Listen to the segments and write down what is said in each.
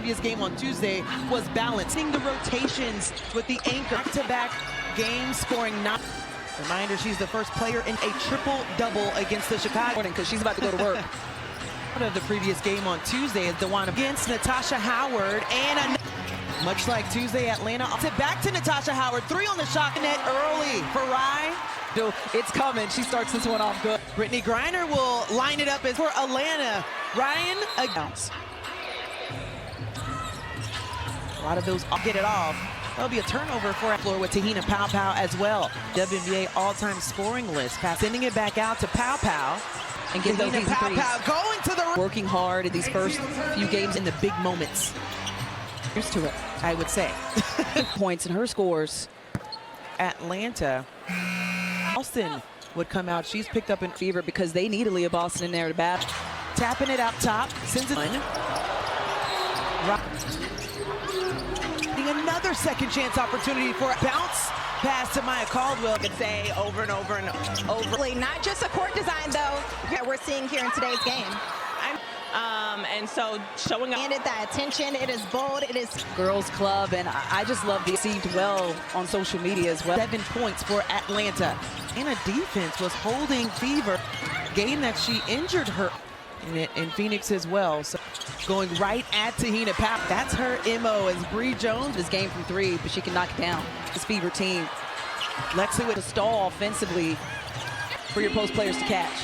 previous game on Tuesday was balancing the rotations with the anchor. Back-to-back games scoring 9. Reminder, she's the first player in a triple-double against the Chicago. Because she's about to go to work. Of the previous game on Tuesday is DeWanna against Natasha Howard, and much like Tuesday, Atlanta back to Natasha Howard. 3 on the shot net early for Rye. It's coming. She starts this one off good. Brittany Griner will line it up as for Atlanta. Ryan against. A lot of those get it off. There'll be a turnover for floor with Tahina Pow as well. WNBA all-time scoring list. Sending it back out to Pow. And get those easy threes. Going to the working hard in these first few games in the big moments. Here's to it, I would say. Points in her scores. Atlanta. Boston would come out. She's picked up in fever because they need Aaliyah Boston in there to bat. Tapping it out top. Sends it in. Another second chance opportunity for a bounce. Pass to Maya Caldwell. I could say over and over and over. Not just a court design, though, that we're seeing here in today's game. And so showing up. That attention, it is bold, it is. Girls Club, and I just love the received well on social media as well. 7 points for Atlanta. And a defense was holding Fever. Game that she injured her in Phoenix as well. So going right at Tahina Pow. That's her MO as Bree Jones. This game from 3, but she can knock it down. This Fever team. Lexi with a stall offensively for your post players to catch.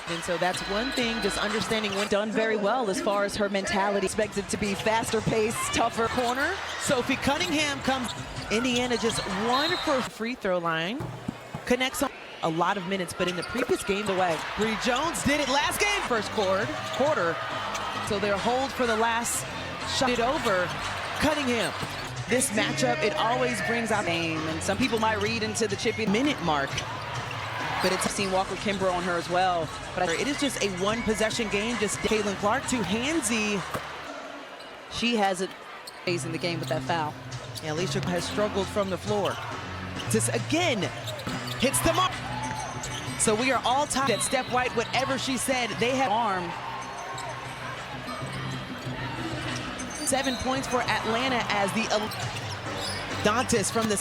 And so that's one thing, just understanding when done very well as far as her mentality. Expected to be faster paced, tougher. Corner. Sophie Cunningham comes. Indiana just 1 for free throw line. Connects on a lot of minutes, but in the previous game away. Bree Jones did it last game. First quarter. So they're hold for the last shot. It over. Cunningham. This matchup, it always brings out game, and some people might read into the chippy minute mark. But it's seen Walker Kimbrough on her as well. But it is just a 1-possession game. Just Caitlin Clark to Hansy. She has it in the game with that foul. Yeah, Alicia has struggled from the floor. Just again hits the mark. So we are all tied. That Steph White, whatever she said, they have arm. 7 points for Atlanta as the Dantas from the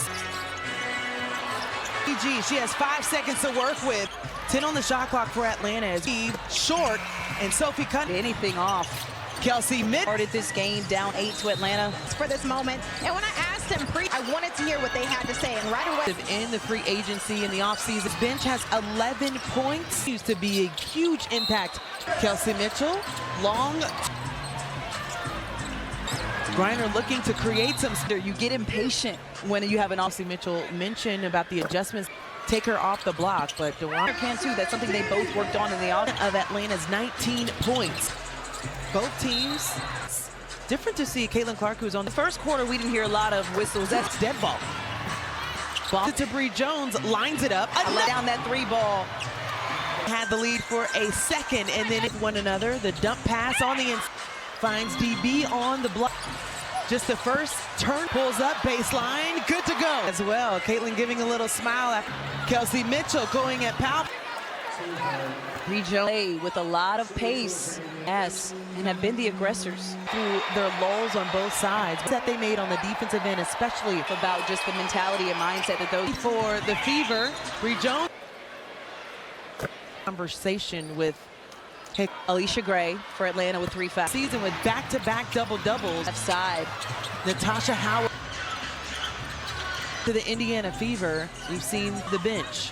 PG. She has 5 seconds to work with. 10 on the shot clock for Atlanta as short and Sophie Cunningham. Anything off. Kelsey Mid started this game down 8 to Atlanta. For this moment. And when I asked them I wanted to hear what they had to say. And right away. In the free agency in the offseason, bench has 11 points. Used to be a huge impact. Kelsey Mitchell, long. Griner looking to create some. You get impatient when you have an Kelsey Mitchell mentioned about the adjustments. Take her off the block, but DeWanna can too. That's something they both worked on in the offense. Of Atlanta's 19 points. Both teams. Different to see Caitlin Clark, who's on the first quarter. We didn't hear a lot of whistles. That's dead ball. Ball to Bree Jones, lines it up. Down that 3 ball. Had the lead for a second, and then one another. The dump pass on the inside. Finds DB on the block. Just the first turn, pulls up baseline, good to go as well. Caitlin giving a little smile after Kelsey Mitchell going at Powell. Play with a lot of pace, yes, and have been the aggressors through their lulls on both sides that they made on the defensive end, especially about just the mentality and mindset that those for the Fever. Bree Jones conversation with Alicia Gray for Atlanta with 3 fouls. Season with back-to-back double-doubles. Left side. Natasha Howard to the Indiana Fever. We've seen the bench.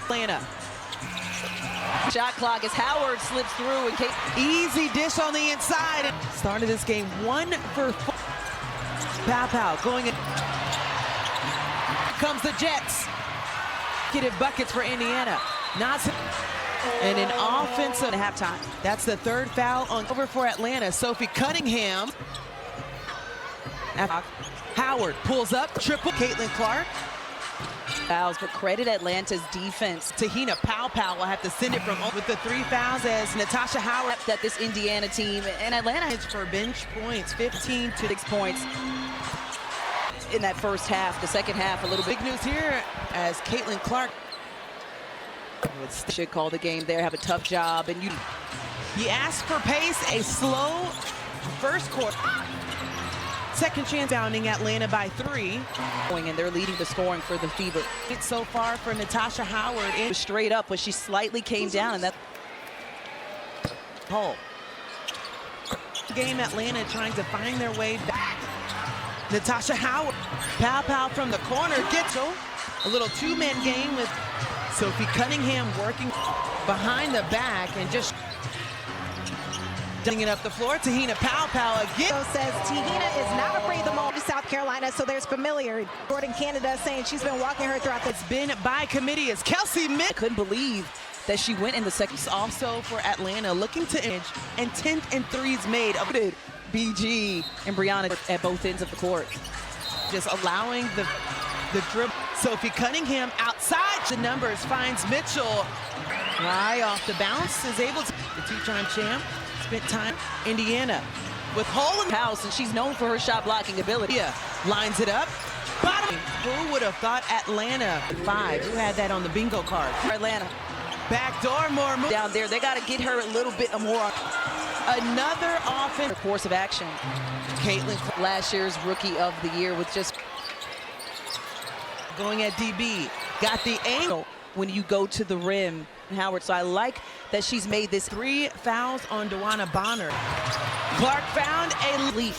Atlanta. Shot clock as Howard slips through. And easy dish on the inside. Started this game 1 for 4. Pow going in. Comes the Jets. Get it buckets for Indiana. And an offensive at halftime. That's the 3rd foul on over for Atlanta. Sophie Cunningham. Howard pulls up, triple. Caitlin Clark. Fouls, but credit Atlanta's defense. Tahina Pow will have to send it from with the 3 fouls as Natasha Howard. That this Indiana team and Atlanta for bench points, 15 to 6 points in that first half. The second half, a little bit. Big news here as Caitlin Clark should call the game there, have a tough job, and you ask for pace, a slow First quarter. Second chance, bounding Atlanta by 3. And they're leading the scoring for the Fever. It's so far for Natasha Howard. It was straight up, but she slightly came down, and that hole. Game Atlanta trying to find their way back. Natasha Howard. Pow from the corner. Gets a little two-man game with Sophie Cunningham working behind the back and just it up the floor. Tahina Pow again. So says Tahina is not afraid of the moment to South Carolina, so there's familiar. Jordan Canada saying she's been walking her throughout this. It's been by committee as Kelsey I couldn't believe that she went in the second. Also for Atlanta, looking to edge and 10th and threes made. BG and Brianna at both ends of the court. Just allowing the dribble. Sophie Cunningham outside the numbers finds Mitchell. Right off the bounce is able to. The two-time champ spent time. Indiana with hole in the house, and she's known for her shot blocking ability. Yeah, lines it up. Bottom. Who would have thought Atlanta 5? Who had that on the bingo card? Atlanta. Backdoor, more move. Down there, they got to get her a little bit more. Another offense. Course of action. Caitlin, last year's rookie of the year, with just going at DB. Got the angle when you go to the rim, Howard. So I like that she's made this 3 fouls on Dewana Bonner. Clark found a leap.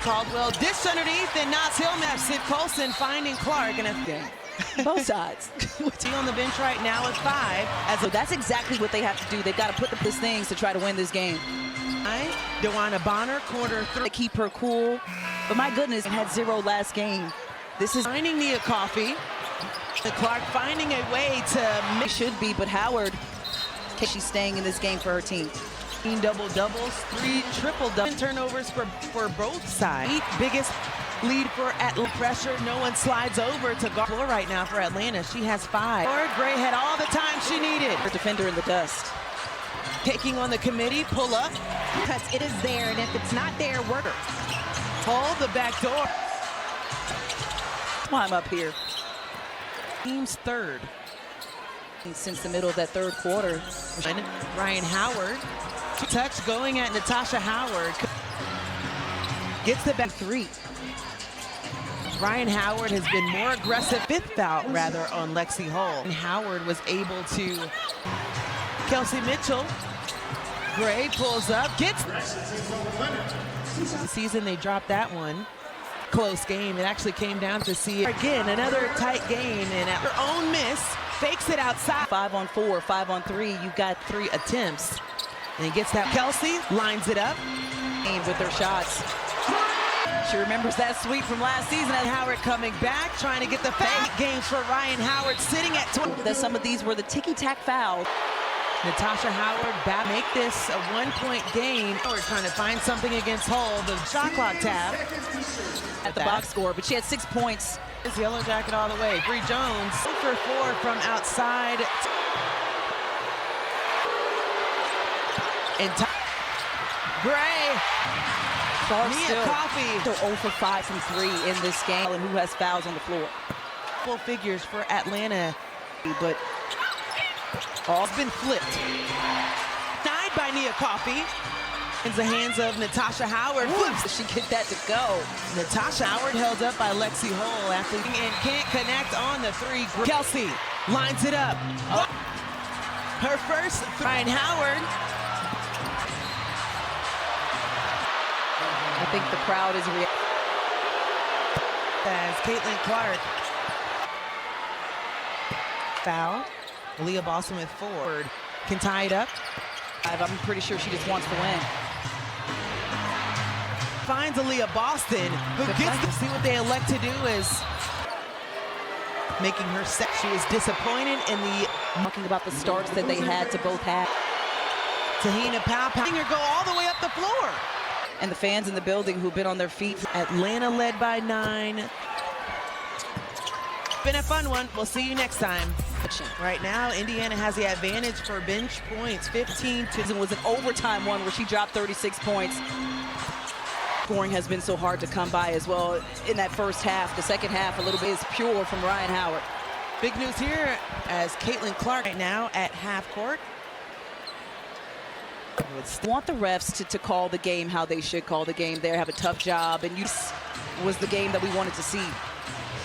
Caldwell dish underneath and knocks Hillman. Sid Colson finding Clark and both sides. He on the bench right now is 5. So that's exactly what they have to do. They've got to put up these things to try to win this game. Dewana Bonner, quarter 3. To keep her cool, but my goodness, had 0 last game. This is finding Nia Coffey. Clark finding a way to make. Should be, but Howard, she's staying in this game for her team. Double-doubles, 3 triple-doubles. Turnovers for both sides. Biggest lead for Atlanta. Pressure, no one slides over to guard floor right now for Atlanta. She has 5. Gray had all the time she needed. Her defender in the dust. Taking on the committee, pull up. Because it is there, and if it's not there, work. Hold the back door. Climb up here. Team's 3rd. Since the middle of that 3rd quarter. Ryan Howard. Touch going at Natasha Howard. Gets the back 3. Ryan Howard has been more aggressive. 5th foul, rather, on Lexi Hull. And Howard was able to. Kelsey Mitchell. Gray pulls up, gets. The season they dropped that one. Close game. It actually came down to see again another tight game, and at her own miss, fakes it outside. 5 on 4, 5 on 3. You've got 3 attempts, and he gets that. Kelsey lines it up with their shots. She remembers that sweep from last season. And Howard coming back, trying to get the foul. Games for Ryan Howard, sitting at 20. That some of these were the ticky-tack fouls. Natasha Howard back, make this a 1-point game. We're trying to find something against Hull. The shot clock tab at the box score, but she had 6 points. It's Yellow Jacket all the way. Bree Jones, 2 for 4 from outside. And Gray. Nia Coffey. So 0 for 5 from 3 in this game. And who has fouls on the floor? Full figures for Atlanta, but all's been flipped. Denied by Nia Coffey. In the hands of Natasha Howard. Flips. She get that to go. Natasha Howard held up by Lexi Hull. Athlete and can't connect on the 3. Kelsey lines it up. Her first. Ryan Howard. I think the crowd is reacting. As Caitlin Clark. Foul. Leah Boston with 4. Can tie it up. I'm pretty sure she just wants to win. Finds Aaliyah Boston, who gets to see what they elect to do is making her set. She was disappointed in the. Talking about the starts that they had to both have. Tahina Pow her go all the way up the floor. And the fans in the building who've been on their feet. Atlanta led by 9. Been a fun one. We'll see you next time. Right now, Indiana has the advantage for bench points, 15 to. It was an overtime one where she dropped 36 points. Scoring has been so hard to come by as well in that first half. The second half, a little bit is pure from Ryan Howard. Big news here as Caitlin Clark right now at half court. Want the refs to call the game how they should call the game. They have a tough job, and was the game that we wanted to see.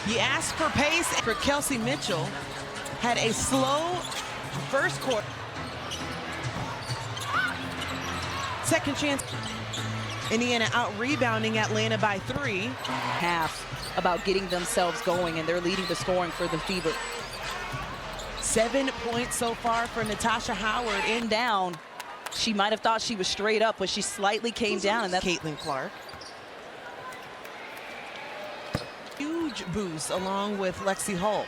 He asked for pace for Kelsey Mitchell. Had a slow first quarter. Second chance. Indiana out rebounding Atlanta by 3. Half about getting themselves going, and they're leading the scoring for the Fever. 7 points so far for Natasha Howard. In down. She might have thought she was straight up, but she slightly came down, and that's Caitlin Clark. Huge boost along with Lexi Hull.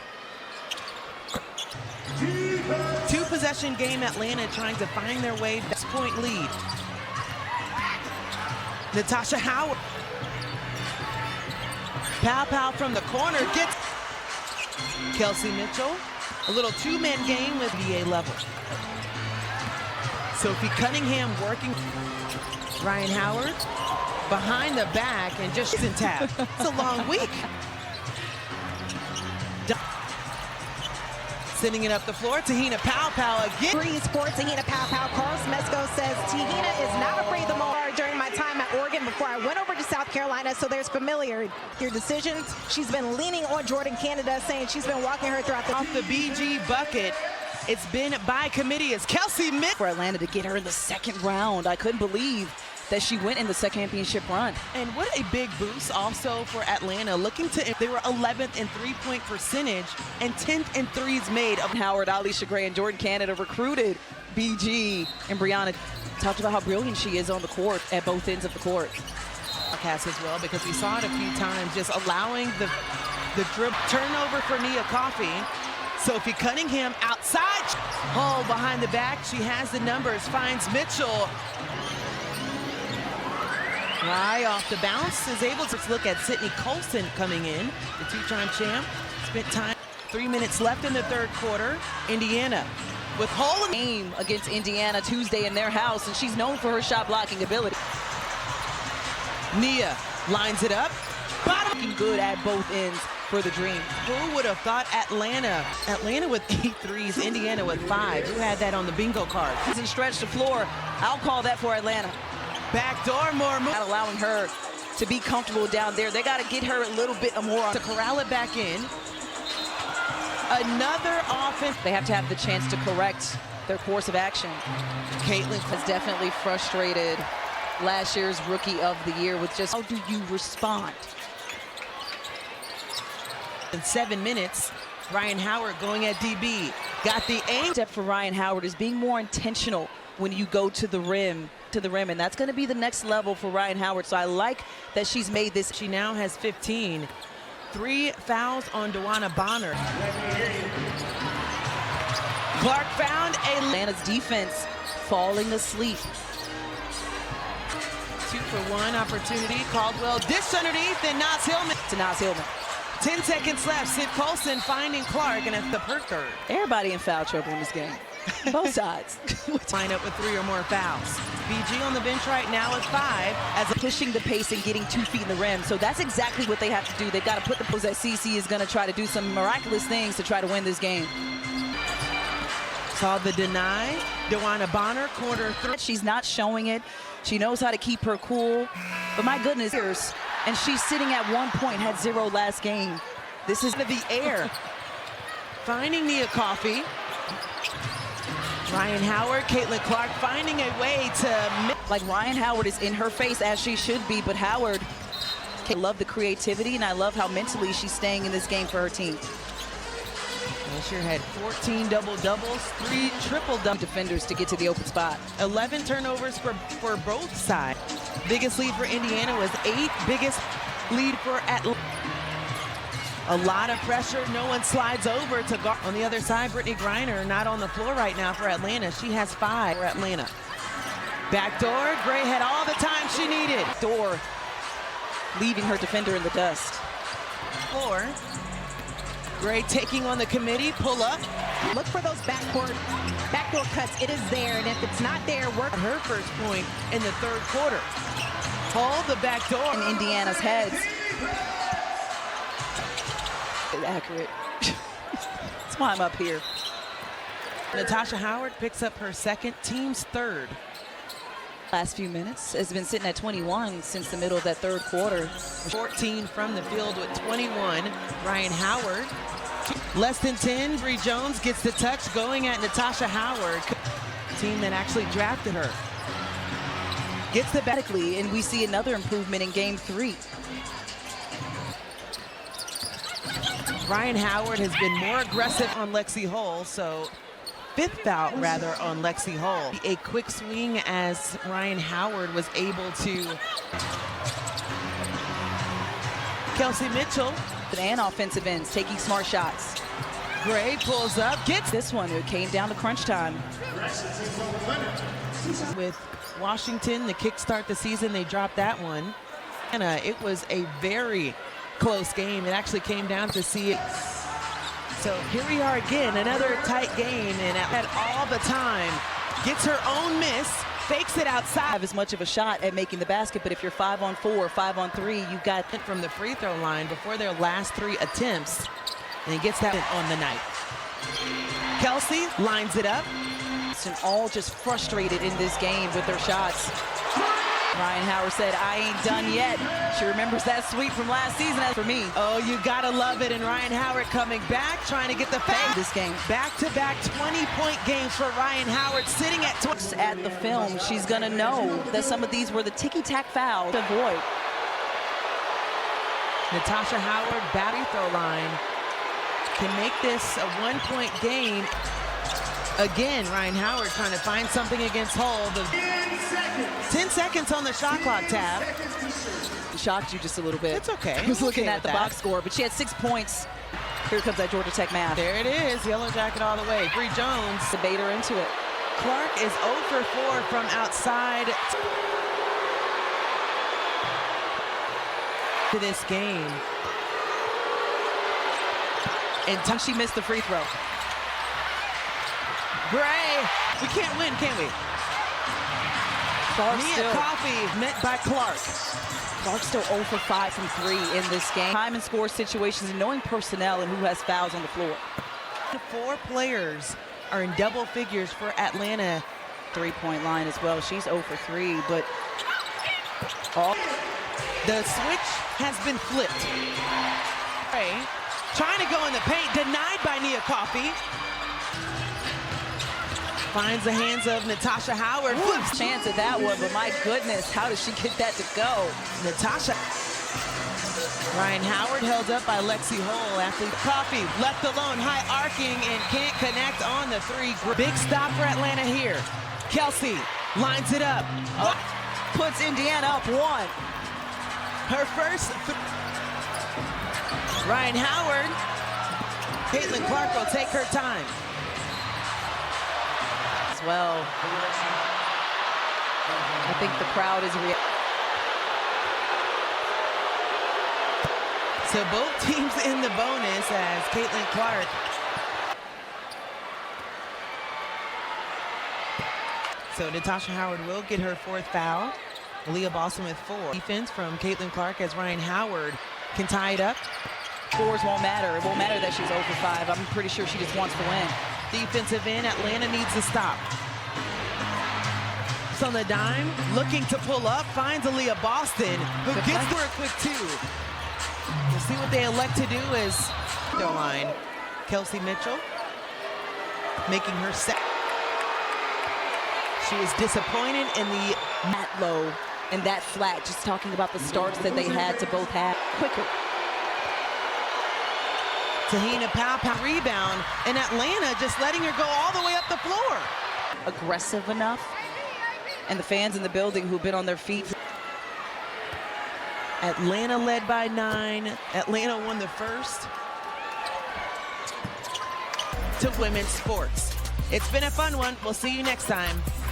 2-possession game, Atlanta trying to find their way. 6-point lead. Natasha Howard. Pow from the corner gets Kelsey Mitchell. A little 2-man game with VA level. Sophie Cunningham working. Ryan Howard behind the back and just in tap. It's a long week. Sending it up the floor, Tahina Pow again. Breeze for Tahina Pow. Carl Smesco says Tahina is not afraid the more during my time at Oregon before I went over to South Carolina, so there's familiar your decisions. She's been leaning on Jordan Canada, saying she's been walking her throughout the off the BG bucket. It's been by committee as Kelsey Mitchell for Atlanta to get her in the second round. I couldn't believe that she went in the second championship run. And what a big boost also for Atlanta. Looking to, they were 11th in 3-point percentage and 10th in threes made. Howard, Alicia Gray, and Jordan Canada recruited BG, and Brianna talked about how brilliant she is on the court at both ends of the court. Cast as well, because we saw it a few times, just allowing the dribble turnover for Nia Coffey. Sophie Cunningham outside. Hull behind the back. She has the numbers, finds Mitchell. Rye off the bounce is able to look at Sydney Colson coming in, the 2-time champ. Spent time, 3 minutes left in the third quarter. Indiana with Hull. Game against Indiana Tuesday in their house, and she's known for her shot blocking ability. Nia lines it up. Bottom. Looking good at both ends for the Dream. Who would have thought Atlanta with 8 threes, Indiana with 5. Who had that on the bingo card? Doesn't stretch the floor. I'll call that for Atlanta. Backdoor, more move. Not allowing her to be comfortable down there. They got to get her a little bit more to corral it back in. Another offense. They have to have the chance to correct their course of action. Caitlin has definitely frustrated last year's Rookie of the Year with just how do you respond? In 7 minutes, Ryan Howard going at DB. Got the aim. Step for Ryan Howard is being more intentional when you go to the rim, and that's going to be the next level for Ryan Howard. So I like that she's made this. She now has 15. 3 fouls on DeWanna Bonner. Clark found Atlanta's defense falling asleep. 2-for-1 opportunity. Caldwell dish underneath, and Naz Hillman. To Naz Hillman. 10 seconds left. Sid Colson finding Clark, and it's the per third. Everybody in foul trouble in this game. Both sides. Line up with 3 or more fouls. BG on the bench right now with 5. As pushing the pace and getting 2 feet in the rim. So that's exactly what they have to do. They've got to put the pose that CC is going to try to do some miraculous things to try to win this game. Saw the deny. DeWanna Bonner, corner 3. She's not showing it. She knows how to keep her cool. But my goodness, and she's sitting at 1 point, had 0 last game. This is the air. Finding Nia Coffey. Ryan Howard, Caitlin Clark finding a way to... Like Ryan Howard is in her face as she should be, but Howard, I love the creativity, and I love how mentally she's staying in this game for her team. This year had 14 double-doubles, 3 triple-double defenders to get to the open spot. 11 turnovers for both sides. Biggest lead for Indiana was 8. Biggest lead for Atlanta. A lot of pressure. No one slides over to guard. On the other side, Brittany Griner not on the floor right now for Atlanta. She has 5 for Atlanta. Backdoor. Gray had all the time she needed. Door leaving her defender in the dust. Floor. Gray taking on the committee. Pull up. Look for those backdoor cuts. It is there, and if it's not there, work. Her first point in the third quarter. Hold the back door. In Indiana's heads. Accurate. That's why I'm up here. Natasha Howard picks up her second, team's 3rd. Last few minutes has been sitting at 21 since the middle of that third quarter. 14 from the field with 21. Ryan Howard. Less than 10. Bree Jones gets the touch going at Natasha Howard. Team that actually drafted her. Gets the medically, and we see another improvement in game 3. Ryan Howard has been more aggressive on Lexi Hull, so 5th foul rather on Lexi Hull. A quick swing as Ryan Howard was able to. Kelsey Mitchell. And offensive ends taking smart shots. Gray pulls up, gets this one. It came down to crunch time. With Washington, the kickstart the season, they dropped that one. And it was a very close game. It actually came down to see it. So here we are again, another tight game, and at all the time, gets her own miss, fakes it outside. Have as much of a shot at making the basket, but if you're 5-on-4, 5-on-3, you got it from the free throw line before their last 3 attempts, and he gets that on the night. Kelsey lines it up. And all just frustrated in this game with their shots. Ryan Howard said, I ain't done yet. She remembers that sweep from last season. As for me, oh, you gotta love it. And Ryan Howard coming back, trying to get the foul. This game. Back-to-back 20-point games for Ryan Howard, sitting at 20. At the film, she's gonna know that some of these were the ticky-tack fouls to avoid. Natasha Howard, batting throw line, can make this a 1-point game. Again, Ryan Howard trying to find something against Hull. 10 seconds on the shot clock tab. Shocked you just a little bit. It's okay. I was looking at the box score, but she had 6 points. Here comes that Georgia Tech math. There it is, yellow jacket all the way. Bree Jones. The baiter into it. Clark is 0 for 4 from outside to this game. And she missed the free throw. Gray, we can't win, can we? Mia Coffey met by Clark. Clark's still 0 for 5 from 3 in this game. Time and score situations and knowing personnel and who has fouls on the floor. 4 players are in double figures for Atlanta. 3-point line as well. She's 0 for 3, but the switch has been flipped. Gray trying to go in the paint, denied by Nia Coffey. Finds the hands of Natasha Howard. Flips. Chance at that one, but my goodness, how does she get that to go? Natasha. Ryan Howard held up by Lexi Hull. Athlete Coffey left alone, high arcing, and can't connect on the 3. Big stop for Atlanta here. Kelsey lines it up. Puts Indiana up 1. Her first. Ryan Howard. Caitlin Clark will take her time. Well, I think the crowd is so both teams in the bonus as Caitlin Clark so Natasha Howard will get her 4th foul. Leah Boston with 4. Defense from Caitlin Clark as Ryan Howard can tie it up. Scores won't matter. It won't matter that she's 0 for 5. I'm pretty sure she just wants to win. Defensive end, Atlanta needs to stop. So on the dime, looking to pull up, finds Aaliyah Boston, who gets to her quick 2. We'll see what they elect to do as the line. Kelsey Mitchell making her set. She was disappointed in the that low and that flat, just talking about the starts that they had to both have quicker. Tahina Pow rebound, and Atlanta just letting her go all the way up the floor. Aggressive enough, and the fans in the building who've been on their feet. Atlanta led by 9. Atlanta won the first to women's sports. It's been a fun one. We'll see you next time.